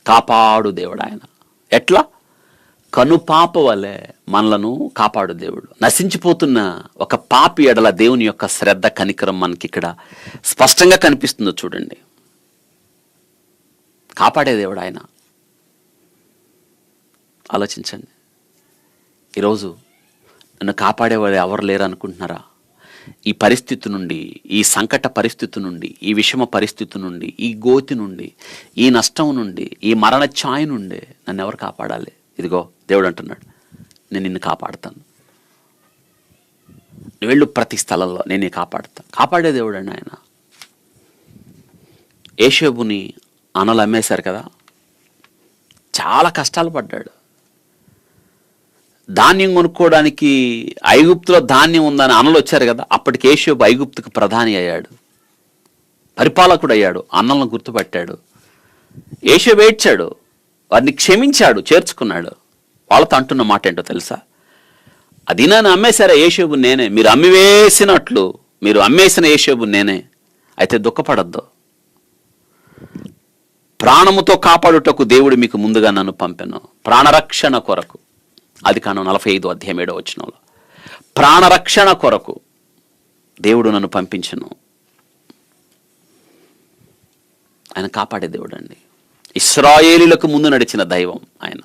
కాపాడు దేవుడు ఆయన. ఎట్లా? కనుపాప వలె మనలను కాపాడు దేవుడు. నశించిపోతున్న ఒక పాపి ఎడల దేవుని యొక్క శ్రద్ధ, కనికరం మనకి ఇక్కడ స్పష్టంగా కనిపిస్తుందో చూడండి. కాపాడే దేవుడు ఆయన. ఆలోచించండి. ఈరోజు నన్ను కాపాడేవాడు ఎవరు లేరు అనుకుంటున్నారా? ఈ పరిస్థితి నుండి, ఈ సంకట పరిస్థితి నుండి, ఈ విషమ పరిస్థితి నుండి, ఈ గోతి నుండి, ఈ నష్టం నుండి, ఈ మరణ ఛాయ నుండి నన్ను ఎవరు కాపాడాలి? ఇదిగో దేవుడు అంటున్నాడు, నేను నిన్ను కాపాడుతాను. వెళ్ళు ప్రతి స్థలంలో నేను కాపాడుతాను. కాపాడే దేవుడు అండి ఆయన. యేషోబుని అనలు అమ్మేశారు కదా, చాలా కష్టాలు పడ్డాడు. ధాన్యం కొనుక్కోవడానికి ఐగుప్తులో ధాన్యం ఉందని అనలు వచ్చారు కదా, అప్పటికి యేషోబు ఐగుప్తుకు ప్రధాని అయ్యాడు, పరిపాలకుడు అయ్యాడు. అన్నలను గుర్తుపట్టాడు. యేషోబు ఏడ్చాడు, వారిని క్షమించాడు, చేర్చుకున్నాడు. వాళ్ళతో అంటున్న మాట ఏంటో తెలుసా? అది నన్ను అమ్మేశారా యేషోబు నేనే, మీరు అమ్మివేసినట్లు మీరు అమ్మేసిన యేషోబు నేనే. అయితే దుఃఖపడద్దు, ప్రాణముతో కాపాడుటకు దేవుడు మీకు ముందుగా నన్ను పంపెను, ప్రాణరక్షణ కొరకు. ఆదికాండం 45:7 ప్రాణరక్షణ కొరకు దేవుడు నన్ను పంపించను. ఆయన కాపాడే దేవుడు అండి. ఇశ్రాయేలీలకు ముందు నడిచిన దైవం ఆయన,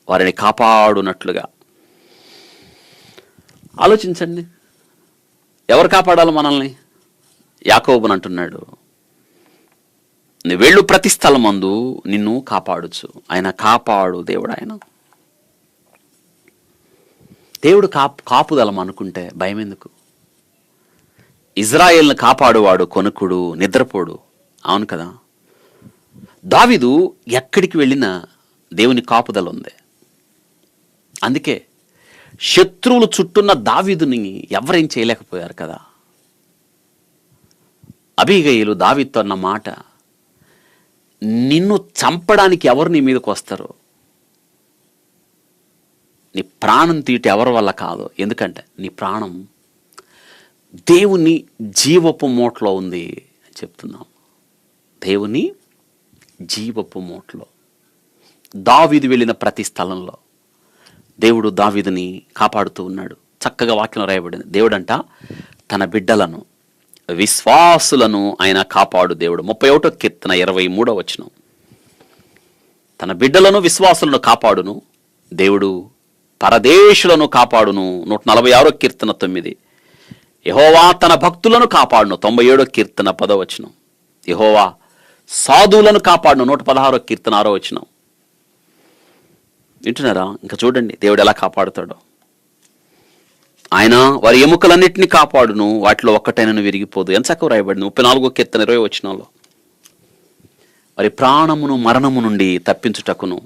వారిని కాపాడునట్లుగా. ఆలోచించండి, ఎవరు కాపాడాలి మనల్ని? యాకోబుని అంటున్నాడు, నువ్వు వెళ్ళు ప్రతి స్థలమందు నిన్ను కాపాడుచు. ఆయన కాపాడు దేవుడు ఆయన. దేవుడు కాపుదలం అనుకుంటే భయం ఎందుకు? ఇజ్రాయేల్ని కాపాడువాడు కొనుక్కుడు, నిద్రపోడు. అవును కదా. దావీదు ఎక్కడికి వెళ్ళినా దేవుని కాపుదల ఉంది. అందుకే శత్రువులు చుట్టున్న దావీదుని ఎవరేం చేయలేకపోయారు కదా. అబీగయీలు దావీదుతో అన్న మాట, నిన్ను చంపడానికి ఎవరు నీ మీదకి వస్తారు? నీ ప్రాణం తీయటం ఎవరి వల్ల కాదు. ఎందుకంటే నీ ప్రాణం దేవుని జీవపు మూటలో ఉంది అని చెప్తున్నాం. దేవుని జీవపు మూటలో దావీదు వెళ్ళిన ప్రతి స్థలంలో దేవుడు దావీదుని కాపాడుతూ ఉన్నాడు. చక్కగా వాక్యం రాయబడింది. దేవుడంట తన బిడ్డలను, విశ్వాసులను ఆయన కాపాడు దేవుడు. 31వ కీర్తన 23వ తన బిడ్డలను, విశ్వాసులను కాపాడును దేవుడు, పరదేశులను కాపాడును. 146వ కీర్తన 9. యెహోవా తన భక్తులను కాపాడును. 97వ కీర్తన 10వ యెహోవా సాధువులను కాపాడును. 116వ కీర్తన 6వ వింటున్నారా? ఇంకా చూడండి దేవుడు ఎలా కాపాడుతాడో. ఆయన వారి ఎముకలన్నింటినీ కాపాడును, వాటిలో ఒక్కటైనను విరిగిపోదు. ఎంత చక్కగా రాయబడింది 34వ కీర్తన 20వ వారి ప్రాణమును మరణము నుండి తప్పించుటకును,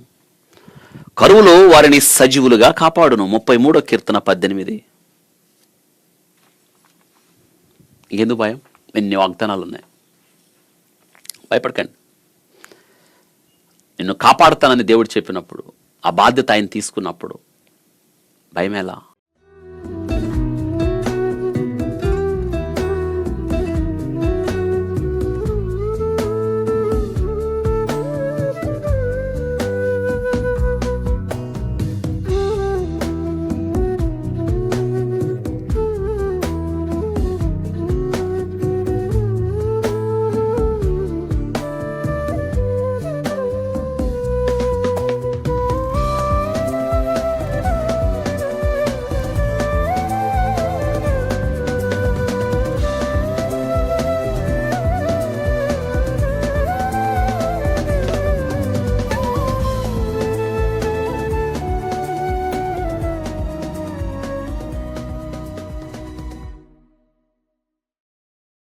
కరువులో వారిని సజీవులుగా కాపాడును. 33వ కీర్తన 18. ఎందుకు భయం? ఎన్ని వాగ్దానాలు ఉన్నాయి. భయపడకండి. నిన్ను కాపాడుతానని దేవుడు చెప్పినప్పుడు, ఆ బాధ్యత ఆయన తీసుకున్నప్పుడు భయం ఎలా?